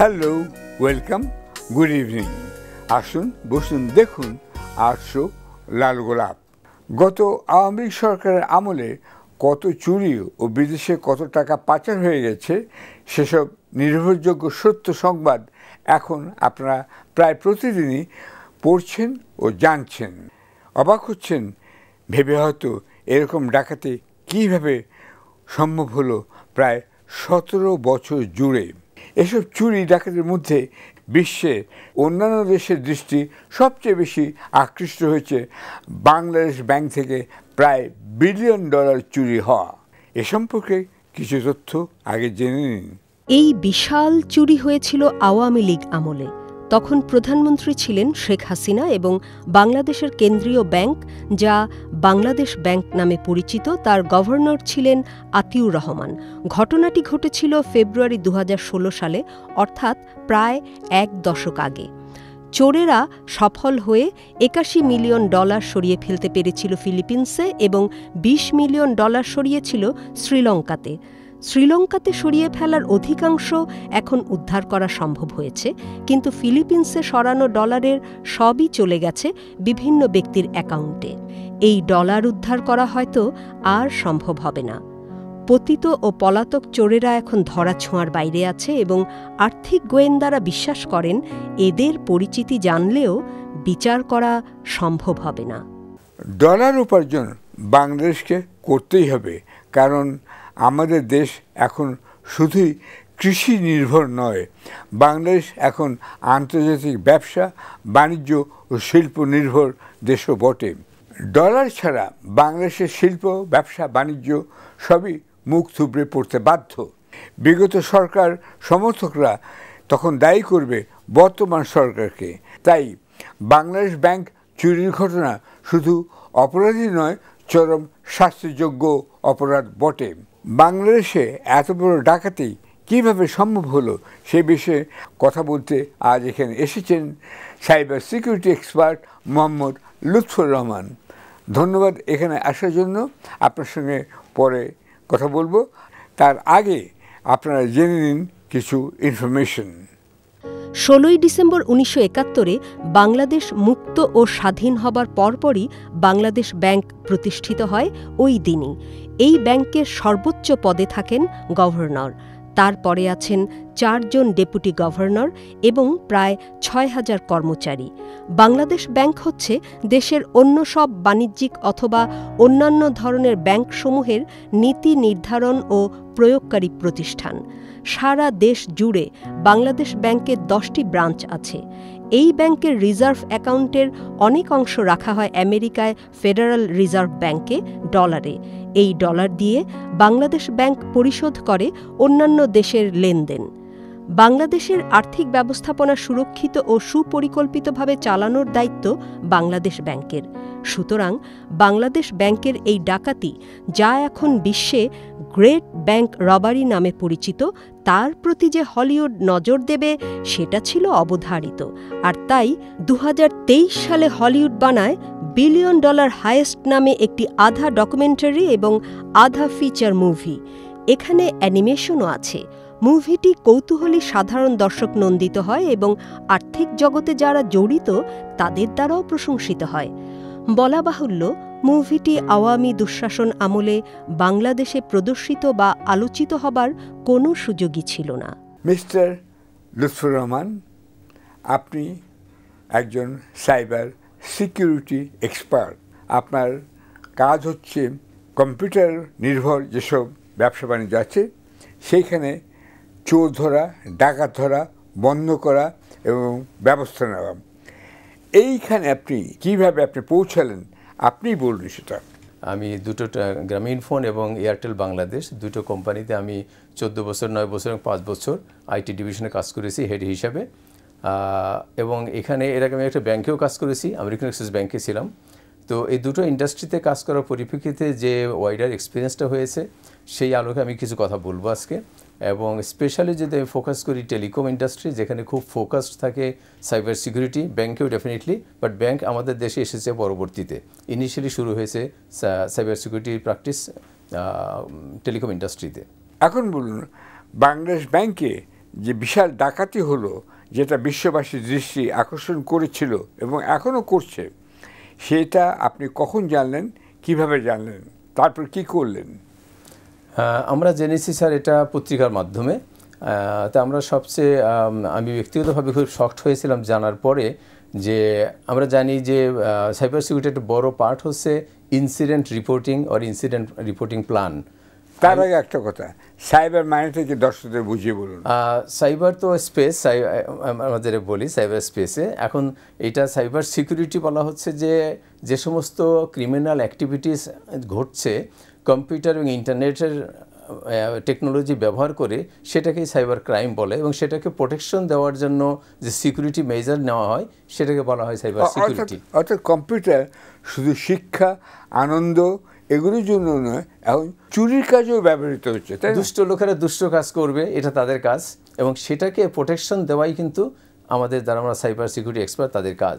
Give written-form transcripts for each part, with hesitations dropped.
Hello, welcome, good evening. আসুন, বসুন, দেখুন 800 লাল গোলাপ। গত আওয়ামী লীগ সরকারের আমলে কত চুরি ও বিদেশে কত টাকা পাচার হয়ে গেছে সেসব নির্ভরযোগ্য সত্য সংবাদ এখন আপনারা প্রায় প্রতিদিনই পড়ছেন ও জানছেন। অবাক হচ্ছেন ভেবে হয়তো এরকম ডাকাতি কীভাবে সম্ভব হলো প্রায় 17 বছর জুড়ে। এসব চুরি ডাকাতির মধ্যে বিশ্বের অন্যান্য দেশের দৃষ্টি সবচেয়ে বেশি আকৃষ্ট হয়েছে বাংলাদেশ ব্যাংক থেকে প্রায় $1 বিলিয়ন চুরি হওয়া। এ সম্পর্কে কিছু তথ্য আগে জেনে নিন। এই বিশাল চুরি হয়েছিল আওয়ামী লীগ আমলে। তখন প্রধানমন্ত্রী ছিলেন শেখ হাসিনা এবং বাংলাদেশের কেন্দ্রীয় ব্যাংক, যা বাংলাদেশ ব্যাংক নামে পরিচিত, তার গভর্নর ছিলেন আতিউর রহমান। ঘটনাটি ঘটেছিল ফেব্রুয়ারি 2016 সালে, অর্থাৎ প্রায় 1 দশক আগে। চোরেরা সফল হয়ে $81 মিলিয়ন সরিয়ে ফেলতে পেরেছিল ফিলিপিন্সে এবং $20 মিলিয়ন সরিয়েছিল শ্রীলঙ্কাতে। শ্রীলঙ্কাতে সরিয়ে ফেলার অধিকাংশ এখন উদ্ধার করা সম্ভব হয়েছে, কিন্তু ফিলিপিন্সে সরানো ডলারের সবই চলে গেছে বিভিন্ন ব্যক্তির অ্যাকাউন্টে। এই ডলার উদ্ধার করা হয়তো আর সম্ভব হবে না। পতিত ও পলাতক চোরেরা এখন ধরাছোঁয়ার বাইরে আছে এবং আর্থিক গোয়েন্দারা বিশ্বাস করেন এদের পরিচিতি জানলেও বিচার করা সম্ভব হবে না। ডলার উপার্জন বাংলাদেশকে করতেই হবে, কারণ আমাদের দেশ এখন শুধুই কৃষি নির্ভর নয়। বাংলাদেশ এখন আন্তর্জাতিক ব্যবসা, বাণিজ্য ও শিল্প নির্ভর দেশও বটে। ডলার ছাড়া বাংলাদেশের শিল্প, ব্যবসা, বাণিজ্য সবই মুখ থুবড়ে পড়তে বাধ্য। বিগত সরকার সমর্থকরা তখন দায়ী করবে বর্তমান সরকারকে। তাই বাংলাদেশ ব্যাংক চুরির ঘটনা শুধু অপরাধী নয়, চরম শাস্তিযোগ্য অপরাধ বটে। বাংলাদেশে এত বড় ডাকাতি কীভাবে সম্ভব হলো সে বিষয়ে কথা বলতে আজ এখানে এসেছেন cyber security expert Mohammad Lutfar Rahman. ধন্যবাদ এখানে আসার জন্য। আপনার সঙ্গে পরে কথা বলবো, তার আগে আপনারা জেনে নিন কিছু ইনফরমেশন। 16 ডিসেম্বর 1971-এ বাংলাদেশ মুক্ত ও স্বাধীন হবার পরপরই বাংলাদেশ ব্যাংক প্রতিষ্ঠিত হয় ওই দিনই। এই ব্যাংকের সর্বোচ্চ পদে থাকেন গভর্নর। তারপরে আছেন 4 জন ডেপুটি গভর্নর এবং প্রায় 6000 কর্মচারী। বাংলাদেশ ব্যাংক হচ্ছে দেশের অন্য সব বাণিজ্যিক অথবা অন্যান্য ধরনের ব্যাংকসমূহের নীতি নির্ধারণ ও প্রয়োগকারী প্রতিষ্ঠান। সারা দেশ জুড়ে বাংলাদেশ ব্যাংকের 10টি ব্রাঞ্চ আছে। এই ব্যাংকের রিজার্ভ অ্যাকাউন্টের অনেক অংশ রাখা হয় আমেরিকায় ফেডারাল রিজার্ভ ব্যাংকে ডলারে। এই ডলার দিয়ে বাংলাদেশ ব্যাংক পরিশোধ করে অন্যান্য দেশের লেনদেন। বাংলাদেশের আর্থিক ব্যবস্থাপনা সুরক্ষিত ও সুপরিকল্পিতভাবে চালানোর দায়িত্ব বাংলাদেশ ব্যাংকের। সুতরাং বাংলাদেশ ব্যাংকের এই ডাকাতি, যা এখন বিশ্বে গ্রেট ব্যাংক রবারি নামে পরিচিত, তার প্রতি যে হলিউড নজর দেবে সেটা ছিল অবধারিত। আর তাই 2023 সালে হলিউড বানায় $1 বিলিয়ন হাইয়েস্ট নামে একটি আধা ডকুমেন্টারি এবং আধা ফিচার মুভি। এখানে অ্যানিমেশনও আছে। মুভিটি কৌতূহলী সাধারণ দর্শক নন্দিত হয় এবং আর্থিক জগতে যারা জড়িত তাদের দ্বারাও প্রশংসিত হয়। বলা বাহুল্য, মুভিটি আওয়ামী দুঃশাসন আমলে বাংলাদেশে প্রদর্শিত বা আলোচিত হবার কোনো সুযোগই ছিল না। মিস্টার লুৎফর রহমান, আপনি একজন সাইবার সিকিউরিটি এক্সপার্ট। আপনার কাজ হচ্ছে কম্পিউটার নির্ভর যেসব ব্যবসা বাণিজ্য আছে সেইখানে চোর ধরা, ডাকাত ধরা, বন্ধ করা এবং ব্যবস্থা নেওয়া। এইখানে আপনি কিভাবে পৌঁছালেন আপনি বলুন সেটা। আমি দুটো গ্রামীণ ফোন এবং এয়ারটেল বাংলাদেশ দুটো কোম্পানিতে আমি 14 বছর, 9 বছর এবং 5 বছর আইটি ডিভিশনে কাজ করেছি হেড হিসাবে। এবং এখানে এর আগে আমি একটা ব্যাংকেও কাজ করেছি, আমেরিকান এক্সিস ব্যাংকে ছিলাম। তো এই দুটো ইন্ডাস্ট্রিতে কাজ করার পরিপ্রেক্ষিতে যে ওয়াইডার এক্সপিরিয়েন্সটা হয়েছে সেই আলোকে আমি কিছু কথা বলবো আজকে। এবং স্পেশালি যদি আমি ফোকাস করি টেলিকম ইন্ডাস্ট্রি, যেখানে খুব ফোকাসড থাকে সাইবার সিকিউরিটি, ব্যাংকেও ডেফিনেটলি, বাট ব্যাংক আমাদের দেশে এসেছে পরবর্তীতে। ইনিশিয়ালি শুরু হয়েছে সাইবার সিকিউরিটি প্র্যাকটিস টেলিকম ইন্ডাস্ট্রিতে। এখন বলুন, বাংলাদেশ ব্যাংকে যে বিশাল ডাকাতি হলো, যেটা বিশ্ববাসীর দৃষ্টি আকর্ষণ করেছিল এবং এখনও করছে, সেটা আপনি কখন জানলেন, কিভাবে জানলেন, তারপর কি করলেন? আমরা জেনেছি স্যার এটা পত্রিকার মাধ্যমে। তা আমরা সবচেয়ে আমি ব্যক্তিগতভাবে খুব শকড হয়েছিলাম জানার পরে যে আমরা জানি যে সাইবার সিকিউরিটি একটা বড় পার্ট হচ্ছে ইনসিডেন্ট রিপোর্টিং আর ইনসিডেন্ট রিপোর্টিং প্ল্যান। তার আগে একটা কথা, সাইবার মানে থেকে দর্শকদের বুঝিয়ে বলুন। সাইবার তো স্পেস, আমাদের বলি সাইবার স্পেসে। এখন এটা সাইবার সিকিউরিটি বলা হচ্ছে যে যে সমস্ত ক্রিমিনাল অ্যাক্টিভিটিস ঘটছে কম্পিউটার এবং ইন্টারনেটের টেকনোলজি ব্যবহার করে, সেটাকেই সাইবার ক্রাইম বলে, এবং সেটাকে প্রোটেকশন দেওয়ার জন্য যে সিকিউরিটি মেজার নেওয়া হয় সেটাকে বলা হয় সাইবার সিকিউরিটি। অর্থাৎ কম্পিউটার শুধু শিক্ষা, আনন্দ এগুলোর জন্য নয়, এখন চুরির কাজেও ব্যবহৃত হচ্ছে। তাই দুষ্ট লোকেরা দুষ্ট কাজ করবে, এটা তাদের কাজ, এবং সেটাকে প্রোটেকশন দেওয়াই কিন্তু আমাদের যারা আমরা সাইবার সিকিউরিটি এক্সপার্ট তাদের কাজ।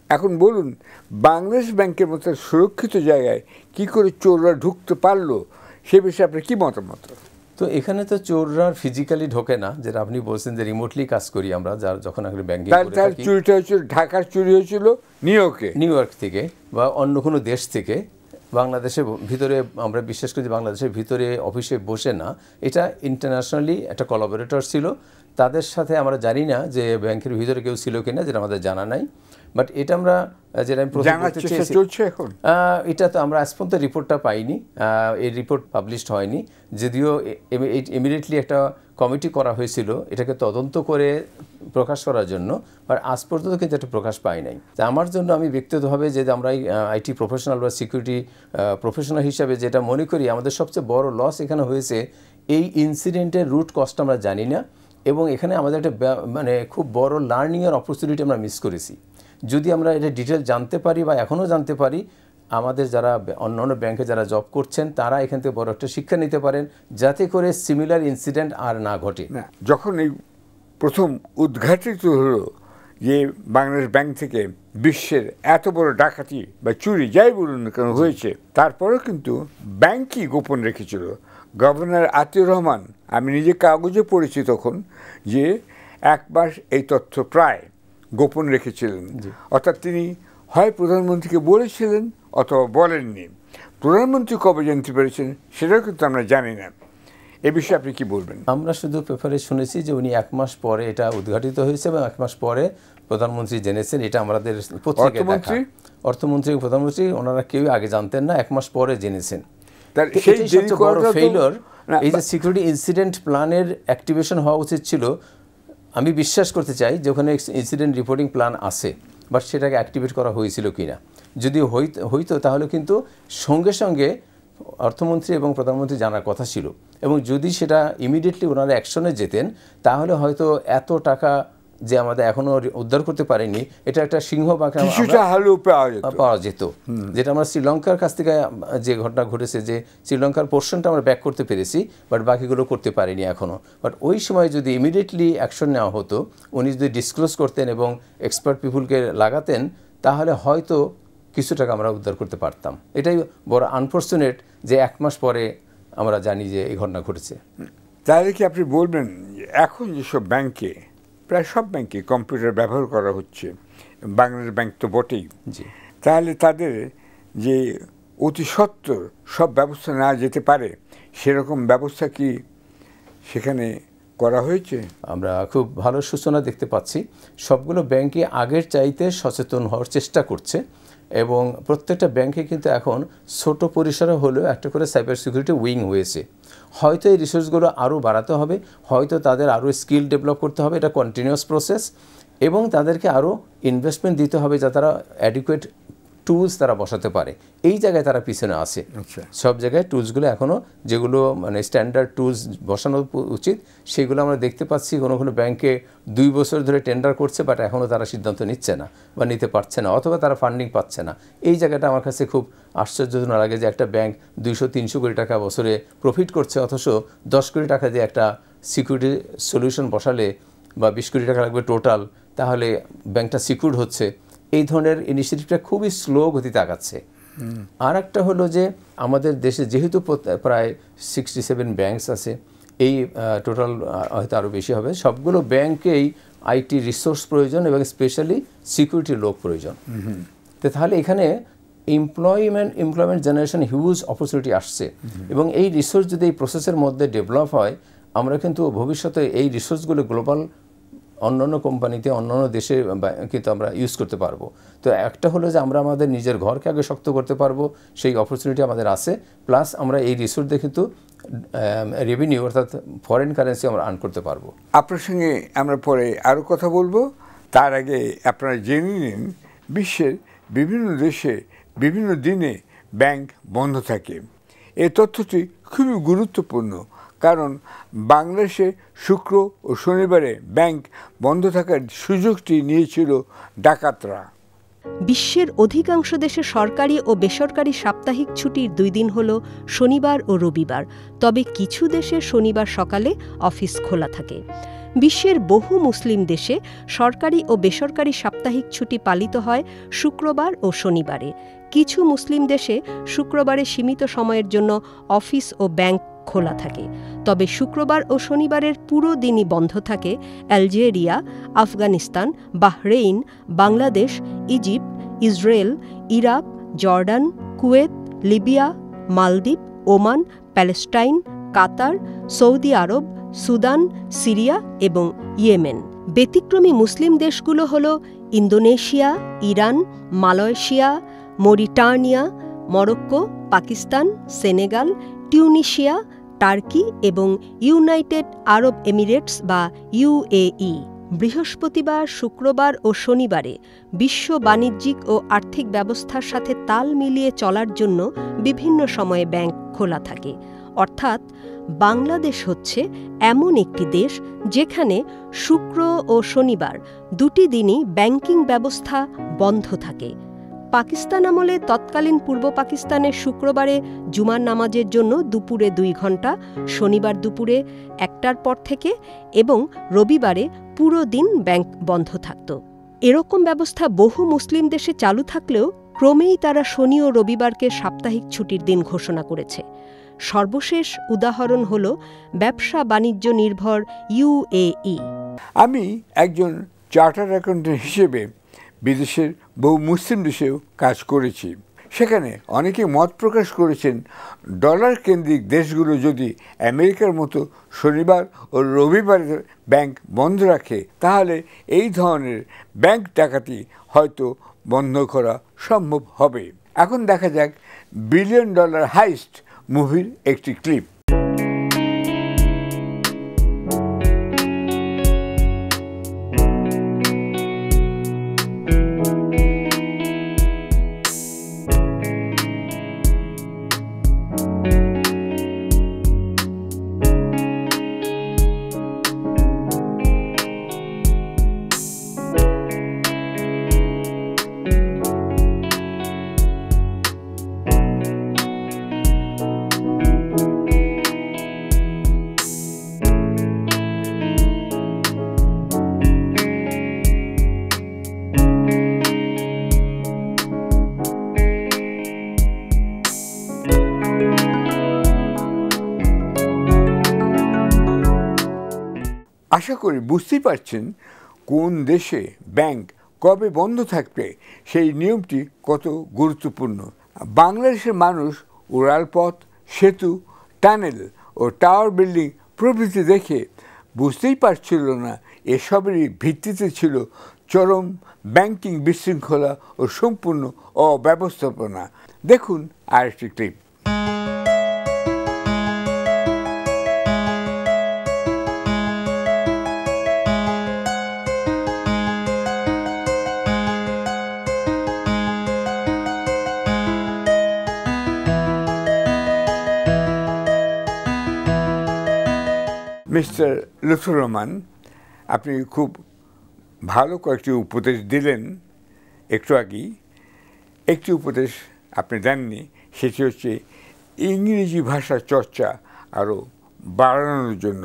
এখন বলুন, বাংলাদেশ ব্যাংকের মতো সুরক্ষিত জায়গায় কি করে চোররা ঢুকতে পারলো, সে বিষয়ে আপনার কি মতামত? তো এখানে তো চোররা ফিজিক্যালি ঢোকে না, যেটা আপনি বলছেন যে রিমোটলি কাজ করি আমরা, যার যখন আমরা ব্যাংকিং করে থাকি। চুরিটা হয়েছিল, ঢাকার চুরি হয়েছিল নিউ ইয়র্ক থেকে বা অন্য কোনো দেশ থেকে। বাংলাদেশের ভিতরে আমরা বিশ্বাস করি যে বাংলাদেশের ভিতরে অফিসে বসে না, এটা ইন্টারন্যাশনালি একটা কোলাবোরেটর ছিল, তাদের সাথে আমরা জানি না যে ব্যাংকের ভিতরে কেউ ছিল কিনা, যেটা আমাদের জানা নাই। বাট এটা আমরা যেটা আমি প্রথম বলতে চেয়েছি, এটা তো আমরা আজ পর্যন্ত রিপোর্টটা পাইনি, এই রিপোর্ট পাবলিশড হয়নি, যদিও ইমিডিয়েটলি একটা কমিটি করা হয়েছিল এটাকে তদন্ত করে প্রকাশ করার জন্য, বাট আজ পর্যন্ত কিন্তু এটা প্রকাশ পাই নাই। তা আমার জন্য আমি ব্যক্তিগতভাবে যে আমরা আইটি প্রফেশনাল বা সিকিউরিটি প্রফেশনাল হিসাবে যেটা মনে করি আমাদের সবচেয়ে বড় লস এখানে হয়েছে, এই ইনসিডেন্টের রুট কজটা আমরা জানি না, এবং এখানে আমাদের একটা মানে খুব বড় লার্নিংয়ের অপরচুনিটি আমরা মিস করেছি। যদি আমরা এটা ডিটেল জানতে পারি বা এখনও জানতে পারি, আমাদের যারা অন্যান্য ব্যাংকে যারা জব করছেন তারা এখান থেকে বড় একটা শিক্ষা নিতে পারেন, যাতে করে সিমিলার ইনসিডেন্ট আর না ঘটে। যখন এই প্রথম উদ্ঘাটিত হলো যে বাংলাদেশ ব্যাংক থেকে বিশ্বের এত বড় ডাকাতি বা চুরি যাই বলুন না কেন হয়েছে, তারপরেও কিন্তু ব্যাংকই গোপন রেখেছিল। গভর্নর আতিউর রহমান, আমি নিজে কাগজে পড়েছি তখন, যে 1 মাস এই তথ্য প্রায় গোপন রেখেছিলেন। অর্থাৎ তিনি হয় প্রধানমন্ত্রীকে বলেছিলেন অথবা বলেননি। প্রধানমন্ত্রী কবে জানতে পেরেছেন সেটাও কিন্তু আমরা জানি না। এ বিষয়ে আপনি কি বলবেন? আমরা শুধু পেপারে শুনেছি যে উনি 1 মাস পরে এটা উদ্ঘাটিত হয়েছে এবং 1 মাস পরে প্রধানমন্ত্রী জেনেছেন, এটা আমাদের পত্রিকায় দেখা। অর্থমন্ত্রী এবং প্রধানমন্ত্রী ওনারা কেউ আগে জানতেন না, 1 মাস পরে জেনেছেন। সেই সবচেয়ে বড় ফেইলিওর। এই যে সিকিউরিটি ইনসিডেন্ট প্ল্যানের অ্যাক্টিভেশন হওয়া উচিত ছিল, আমি বিশ্বাস করতে চাই যে ওখানে ইনসিডেন্ট রিপোর্টিং প্ল্যান আছে, বাট সেটাকে অ্যাক্টিভেট করা হয়েছিল কিনা। যদি হইতো তাহলে কিন্তু সঙ্গে সঙ্গে অর্থমন্ত্রী এবং প্রধানমন্ত্রী জানার কথা ছিল, এবং যদি সেটা ইমিডিয়েটলি ওনারা অ্যাকশনে যেতেন তাহলে হয়তো এত টাকা যে আমাদের এখনো উদ্ধার করতে পারেনি, এটা একটা সিংহভাগ পাওয়া যেত। যেটা আমরা শ্রীলঙ্কার কাছ থেকে যে ঘটনা ঘটেছে, যে শ্রীলঙ্কার পোর্শনটা আমরা ব্যাক করতে পেরেছি, বাট বাকিগুলো করতে পারিনি এখনো। বাট ওই সময় যদি ইমিডিয়েটলি অ্যাকশন নেওয়া হতো, উনি যদি ডিসক্লোজ করতেন এবং এক্সপার্ট পিপুলকে লাগাতেন, তাহলে হয়তো কিছু টাকা আমরা উদ্ধার করতে পারতাম। এটাই বড় আনফর্চুনেট যে 1 মাস পরে আমরা জানি যে এই ঘটনা ঘটেছে। তাহলে কি আপনি বলবেন এখন যেসব ব্যাংকে, প্রায় সব ব্যাংকে কম্পিউটার ব্যবহার করা হচ্ছে, বাংলাদেশ ব্যাংক তো বটেই, তাহলে তাদের যে অতি সত্বর সব ব্যবস্থা না যেতে পারে সেরকম ব্যবস্থা কি সেখানে করা হয়েছে? আমরা খুব ভালো সূচনা দেখতে পাচ্ছি। সবগুলো ব্যাংকে আগের চাইতে সচেতন হওয়ার চেষ্টা করছে, এবং প্রত্যেকটা ব্যাংকে কিন্তু এখন ছোট পরিসরে হলেও একটা করে সাইবার সিকিউরিটি উইং হয়েছে। হয়তো এই রিসোর্সগুলো আরও বাড়াতে হবে, হয়তো তাদের আরও স্কিল ডেভেলপ করতে হবে, এটা কন্টিনিউয়াস প্রসেস, এবং তাদেরকে আরও ইনভেস্টমেন্ট দিতে হবে যাতে তারা অ্যাডিকুয়েট টুলস তারা বসাতে পারে। এই জায়গায় তারা পিছনে আসে। সব জায়গায় টুলসগুলো এখনও যেগুলো মানে স্ট্যান্ডার্ড টুলস বসানো উচিত, সেগুলো আমরা দেখতে পাচ্ছি কোনো কোনো ব্যাংকে 2 বছর ধরে টেন্ডার করছে, বাট এখনও তারা সিদ্ধান্ত নিচ্ছে না বা নিতে পারছে না, অথবা তারা ফান্ডিং পাচ্ছে না। এই জায়গাটা আমার কাছে খুব আশ্চর্যজনক লাগে যে একটা ব্যাংক 200-300 কোটি টাকা বছরে প্রফিট করছে, অথচ 10 কোটি টাকা দিয়ে একটা সিকিউরিটি সলিউশন বসালে বা 20 কোটি টাকা লাগবে টোটাল, তাহলে ব্যাংকটা সিকিউর হচ্ছে। এই ধরনের ইনিশিয়েটিভটা খুবই স্লো গতিতে আগাচ্ছে। আর একটা হলো যে আমাদের দেশে যেহেতু প্রায় 67 ব্যাংকস আছে, এই টোটাল হয়তো আরও বেশি হবে। সবগুলো ব্যাংকেই আইটি রিসোর্স প্রয়োজন এবং স্পেশালি সিকিউরিটি লোক প্রয়োজন। তো তাহলে এখানে এমপ্লয়মেন্ট জেনারেশন হিউজ অপরচুনিটি আসছে এবং এই রিসোর্স যদি এই প্রসেসের মধ্যে ডেভেলপ হয়, আমরা কিন্তু ভবিষ্যতে এই রিসোর্সগুলো গ্লোবাল অন্যান্য কোম্পানিতে অন্যান্য দেশে কিন্তু আমরা ইউজ করতে পারবো। তো একটা হলো যে আমরা আমাদের নিজের ঘরকে আগে শক্ত করতে পারবো, সেই অপরচুনিটি আমাদের আছে, প্লাস আমরা এই রিসোর্স দিয়ে কিন্তু রেভিনিউ অর্থাৎ ফরেন কারেন্সি আমরা আর্ন করতে পারবো। আপনার সঙ্গে আমরা পরে আরও কথা বলবো। তার আগে আপনারা জেনে নিন বিশ্বের বিভিন্ন দেশে বিভিন্ন দিনে ব্যাংক বন্ধ থাকে। এই তথ্যটি খুবই গুরুত্বপূর্ণ, কারণ বাংলাদেশে শুক্র ও শনিবারে ব্যাংক বন্ধ থাকার সুযোগটি নিয়েছিল ডাকাতরা। বিশ্বের অধিকাংশ দেশে সরকারি ও বেসরকারি সাপ্তাহিক ছুটির 2 দিন হল শনিবার ও রবিবার, তবে কিছু দেশে শনিবার সকালে অফিস খোলা থাকে। বিশ্বের বহু মুসলিম দেশে সরকারি ও বেসরকারি সাপ্তাহিক ছুটি পালিত হয় শুক্রবার ও শনিবারে। কিছু মুসলিম দেশে শুক্রবারে সীমিত সময়ের জন্য অফিস ও ব্যাংক খোলা থাকে, তবে শুক্রবার ও শনিবারের পুরো দিনই বন্ধ থাকে Algeria, Afghanistan, Bahrain, Bangladesh, Egypt, Israel, Iraq, Jordan, Kuwait, Libya, Maldives, Oman, Palestine, Qatar, Saudi Arab, Sudan, Syria এবং ইয়েমেন। ব্যতিক্রমী মুসলিম দেশগুলো হল Indonesia, Iran, Malaysia, Mauritania, Morocco, Pakistan, Senegal, Tunisia, Turkey এবং ইউনাইটেড আরব এমিরেটস বা ইউএই। বৃহস্পতিবার, শুক্রবার ও শনিবারে বিশ্ব বাণিজ্যিক ও আর্থিক ব্যবস্থার সাথে তাল মিলিয়ে চলার জন্য বিভিন্ন সময়ে ব্যাংক খোলা থাকে। অর্থাৎ বাংলাদেশ হচ্ছে এমন একটি দেশ যেখানে শুক্র ও শনিবার দুটি দিনই ব্যাংকিং ব্যবস্থা বন্ধ থাকে। পাকিস্তান আমলে তৎকালীন পূর্ব পাকিস্তানের শুক্রবারে জুমার নামাজের জন্য দুপুরে 2 ঘণ্টা, শনিবার দুপুরে 1টার পর থেকে এবং রবিবারে পুরো দিন ব্যাংক বন্ধ থাকত। এরকম ব্যবস্থা বহু মুসলিম দেশে চালু থাকলেও ক্রমেই তারা শনি ও রবিবারকে সাপ্তাহিক ছুটির দিন ঘোষণা করেছে। সর্বশেষ উদাহরণ হল ব্যবসা বাণিজ্য নির্ভর ইউএই। আমি একজন চার্টার্ড অ্যাকাউন্ট্যান্ট হিসেবে বিদেশের বহু মুসলিম দেশেও কাজ করেছি। সেখানে অনেকে মত প্রকাশ করেছেন ডলার কেন্দ্রিক দেশগুলো যদি আমেরিকার মতো শনিবার ও রবিবারের ব্যাংক বন্ধ রাখে, তাহলে এই ধরনের ব্যাংক ডাকাতি হয়তো বন্ধ করা সম্ভব হবে। এখন দেখা যাক $1 বিলিয়ন হাইস্ট মুভির একটি ক্লিপ। আশা করি বুঝতেই পারছেন কোন দেশে ব্যাংক কবে বন্ধ থাকবে সেই নিয়মটি কত গুরুত্বপূর্ণ। বাংলাদেশের মানুষ উড়ালপথ, সেতু, টানেল ও টাওয়ার বিল্ডিং প্রভৃতি দেখে বুঝতেই পারছিল না এসবেরই ভিত্তিতে ছিল চরম ব্যাংকিং বিশৃঙ্খলা ও সম্পূর্ণ অব্যবস্থাপনা। দেখুন আরেকটি ক্লিপ। মিস্টার লুৎফর রহমান, আপনি খুব ভালো কয়েকটি উপদেশ দিলেন একটু আগেই। একটি উপদেশ আপনি দেননি, সেটি হচ্ছে ইংরেজি ভাষা চর্চা আরও বাড়ানোর জন্য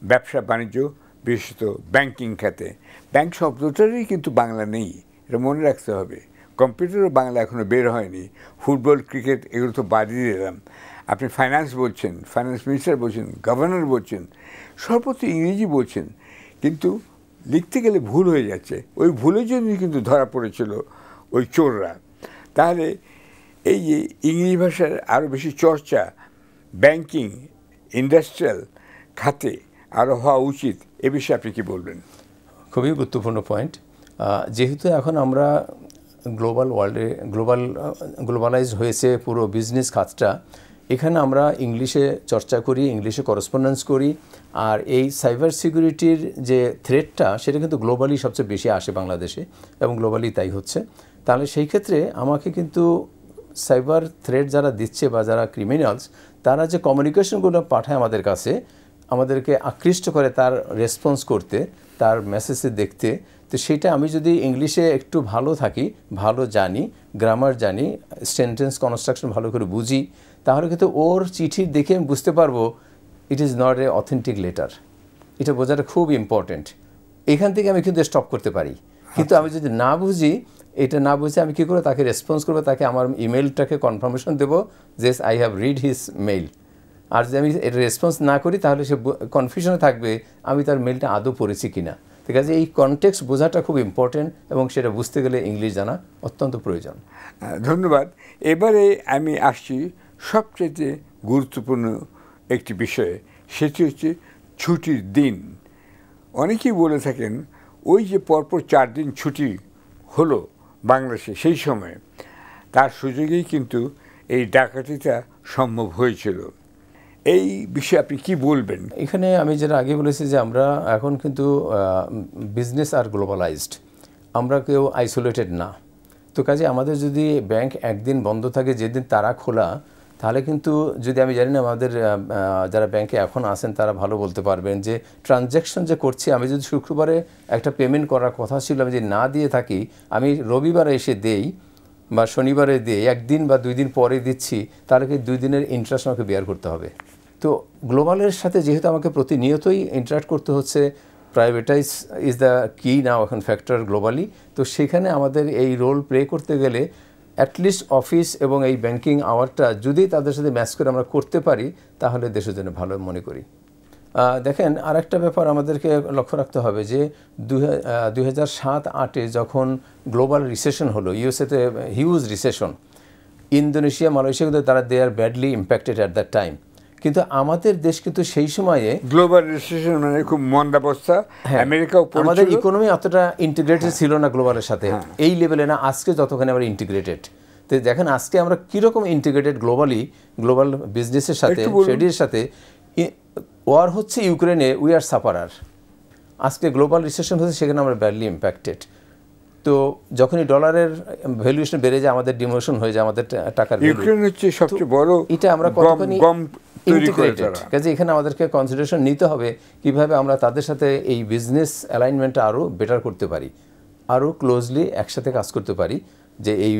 ব্যবসা বাণিজ্য, বিশেষত ব্যাংকিং খাতে। ব্যাংক শব্দটারই কিন্তু বাংলা নেই, এটা মনে রাখতে হবে। কম্পিউটারও বাংলা এখনও বের হয়নি। ফুটবল, ক্রিকেট এগুলো তো বাদই দিলাম। আপনি ফাইন্যান্স বলছেন, ফাইন্যান্স মিনিস্টার বলছেন, গভর্নর বলছেন, সর্বত্র ইংরেজি বলছেন, কিন্তু লিখতে গেলে ভুল হয়ে যাচ্ছে। ওই ভুলের জন্যই কিন্তু ধরা পড়েছিল ওই চোররা। তাহলে এই যে ইংরেজি ভাষার আরও বেশি চর্চা ব্যাংকিং ইন্ডাস্ট্রিয়াল খাতে আরও হওয়া উচিত, এ বিষয়ে আপনি কি বলবেন? খুবই গুরুত্বপূর্ণ পয়েন্ট। যেহেতু এখন আমরা গ্লোবাল ওয়ার্ল্ডে গ্লোবালাইজ হয়েছে পুরো বিজনেস খাতটা, এখানে আমরা ইংলিশে চর্চা করি, ইংলিশে করেসপন্ডেন্স করি, আর এই সাইবার সিকিউরিটির যে থ্রেটটা সেটা কিন্তু গ্লোবালি সবচেয়ে বেশি আসে বাংলাদেশে, এবং গ্লোবালি তাই হচ্ছে। তাহলে সেই ক্ষেত্রে আমাকে কিন্তু সাইবার থ্রেট যারা দিচ্ছে বা যারা ক্রিমিনালস, তারা যে কমিউনিকেশনগুলো পাঠায় আমাদের কাছে, আমাদেরকে আকৃষ্ট করে তার রেসপন্স করতে, তার মেসেজে দেখতে, তো সেটা আমি যদি ইংলিশে একটু ভালো থাকি, ভালো জানি, গ্রামার জানি, সেন্টেন্স কনস্ট্রাকশন ভালো করে বুঝি, তাহলে কিন্তু ওর চিঠি দেখে আমি বুঝতে পারবো it is not a authentic letter. এটা বোঝাটা খুব ইম্পর্টেন্ট। এখান থেকে আমি কিন্তু স্টপ করতে পারি। কিন্তু আমি যদি না বুঝি, এটা না বুঝে আমি কী করে তাকে রেসপন্স করবো, তাকে আমার ইমেলটাকে কনফার্মেশন দেবো যে I have read his mail. আর যদি আমি এটা রেসপন্স না করি তাহলে সে কনফিউশনে থাকবে আমি তার মেইলটা আদৌ পড়েছি কি না। ঠিক আছে, এই কনটেক্সট বোঝাটা খুব ইম্পর্টেন্ট, এবং সেটা বুঝতে গেলে ইংলিশ জানা অত্যন্ত প্রয়োজন। ধন্যবাদ। এবারে আমি আসছি সবচেয়ে গুরুত্বপূর্ণ একটি বিষয়ে, সেটি হচ্ছে ছুটির দিন। অনেকেই বলে থাকেন ওই যে পরপর 4 দিন ছুটি হলো বাংলাদেশে, সেই সময় তার সুযোগেই কিন্তু এই ডাকাতিটা সম্ভব হয়েছিল। এই বিষয়ে আপনি কি বলবেন? এখানে আমি যেটা আগে বলেছি যে আমরা এখন কিন্তু বিজনেস আর গ্লোবালাইজড, আমরা কেউ আইসোলেটেড না। তো কাজে আমাদের যদি ব্যাংক একদিন বন্ধ থাকে, যেদিন তারা খোলা, তাহলে কিন্তু যদি আমি জানি না আমাদের যারা ব্যাংকে এখন আসেন তারা ভালো বলতে পারবেন যে ট্রানজ্যাকশন যে করছি, আমি যদি শুক্রবারে একটা পেমেন্ট করার কথা ছিল, আমি যদি না দিয়ে থাকি, আমি রবিবারে এসে দেই বা শনিবারে দিয়ে 1 দিন বা 2 দিন পরে দিচ্ছি, তাহলে কি 2 দিনের ইন্টারেস্ট আমাকে বেয়ার করতে হবে। তো গ্লোবালের সাথে যেহেতু আমাকে প্রতিনিয়তই ইন্টারাক্ট করতে হচ্ছে, প্রাইভেটাইজ ইজ দ্য কি নাও এখন ফ্যাক্টর গ্লোবালি, তো সেখানে আমাদের এই রোল প্লে করতে গেলে অ্যাটলিস্ট অফিস এবং এই ব্যাংকিং আওয়ারটা যদি তাদের সাথে ম্যাচ করে আমরা করতে পারি, তাহলে দেশের জন্য ভালো মনে করি। দেখেন, আরেকটা ব্যাপার আমাদেরকে লক্ষ্য রাখতে হবে যে 2007-08-এ যখন গ্লোবাল রিসেশন হলো, ইউএসএতে হিউজ রিসেশন, ইন্দোনেশিয়া, মালয়েশিয়া কিন্তু তারা they are badly impacted at that time. কিন্তু আমাদের দেশ কিন্তু সেই সময়ে গ্লোবাল রিসেশন মানে খুব মন্দাবস্থা, আমেরিকাও পড়েছিল, আমাদের ইকোনমি অতটা ইন্টিগ্রেটেড ছিল না গ্লোবালের সাথে, এই লেভেলে না। আজকে যতখানি আমরা ইন্টিগ্রেটেড, তো দেখেন আজকে আমরা কীরকম ইন্টিগ্রেটেড গ্লোবালি, গ্লোবাল বিজনেসের সাথে, ট্রেডের সাথে। ওয়ার হচ্ছে ইউক্রেনে, উই আর সাফারার। আজকে গ্লোবাল রিসেশন হচ্ছে, সেখানে আমরা ব্যাডলি ইম্প্যাক্টেড। তো যখনই ডলারের ভ্যালুয়েশন বেড়ে যায়, আমাদের ডিমোশন হয়ে যায়, আমাদের টাকার ইউক্রেন হচ্ছে সবচেয়ে বড়, এটা আমরা কতখানি ইন্টিগ্রেটেড। কাজে এখানে আমাদেরকে কনসিডারেশন নিতে হবে কীভাবে আমরা তাদের সাথে এই বিজনেস অ্যালাইনমেন্টটা আরও বেটার করতে পারি, আরও ক্লোজলি একসাথে কাজ করতে পারি, যে এই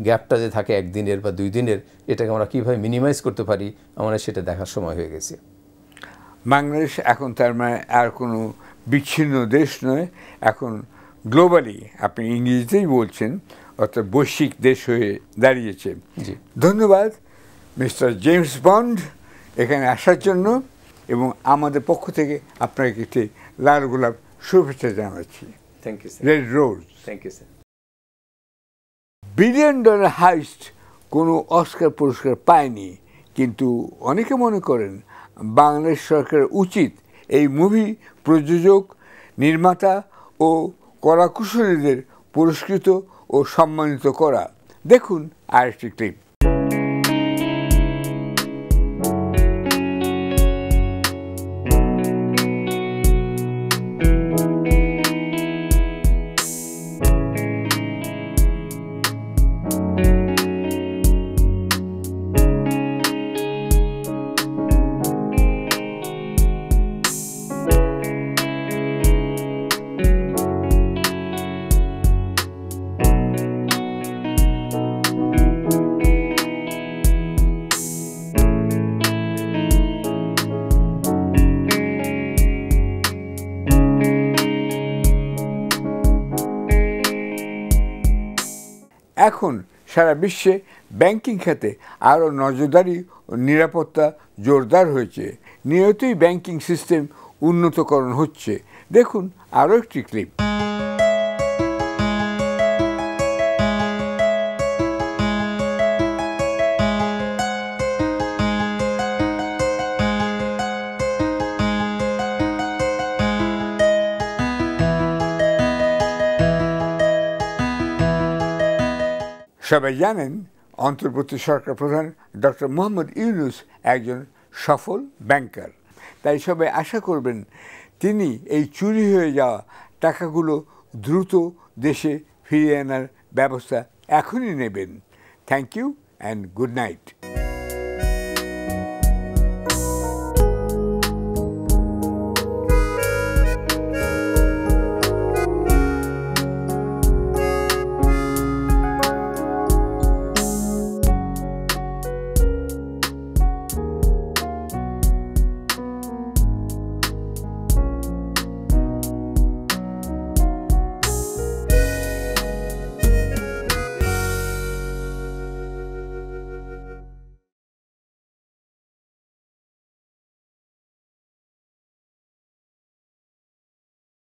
গ্যাপটা যে থাকে 1 দিনের বা 2 দিনের, এটাকে আমরা কীভাবে মিনিমাইজ করতে পারি, আমরা সেটা দেখার সময় হয়ে গেছে। বাংলাদেশ এখন তার মানে আর কোনো বিচ্ছিন্ন দেশ নয়, এখন গ্লোবালি, আপনি ইংরেজিতেই বলছেন, অর্থাৎ বৈশ্বিক দেশ হয়ে দাঁড়িয়েছে। জি, ধন্যবাদ মিস্টার জেমস বন্ড এখানে আসার জন্য, এবং আমাদের পক্ষ থেকে আপনাকে একটি লাল গোলাপ শুভেচ্ছা জানাচ্ছি। Thank you sir. Red rose. Thank you sir. $1 billion heist কোনো অস্কার পুরস্কার পায়নি, কিন্তু অনেকে মনে করেন বাংলাদেশ সরকারের উচিত এই মুভি প্রযোজক, নির্মাতা ও কলাকুশলীদের পুরস্কৃত ও সম্মানিত করা। দেখুন আরেকটি ক্লিপ। এখন সারা বিশ্বে ব্যাংকিং খাতে আরও নজরদারি ও নিরাপত্তা জোরদার হয়েছে। নিয়তই ব্যাংকিং সিস্টেম উন্নতকরণ হচ্ছে। দেখুন আরও একটি ক্লিপ। সবাই জানেন অন্তর্বর্তী সরকার প্রধান ডক্টর মোহাম্মদ ইউনূস একজন সফল ব্যাংকার। তাই সবাই আশা করবেন তিনি এই চুরি হয়ে যাওয়া টাকাগুলো দ্রুত দেশে ফিরিয়ে আনার ব্যবস্থা এখনই নেবেন। Thank you and good night.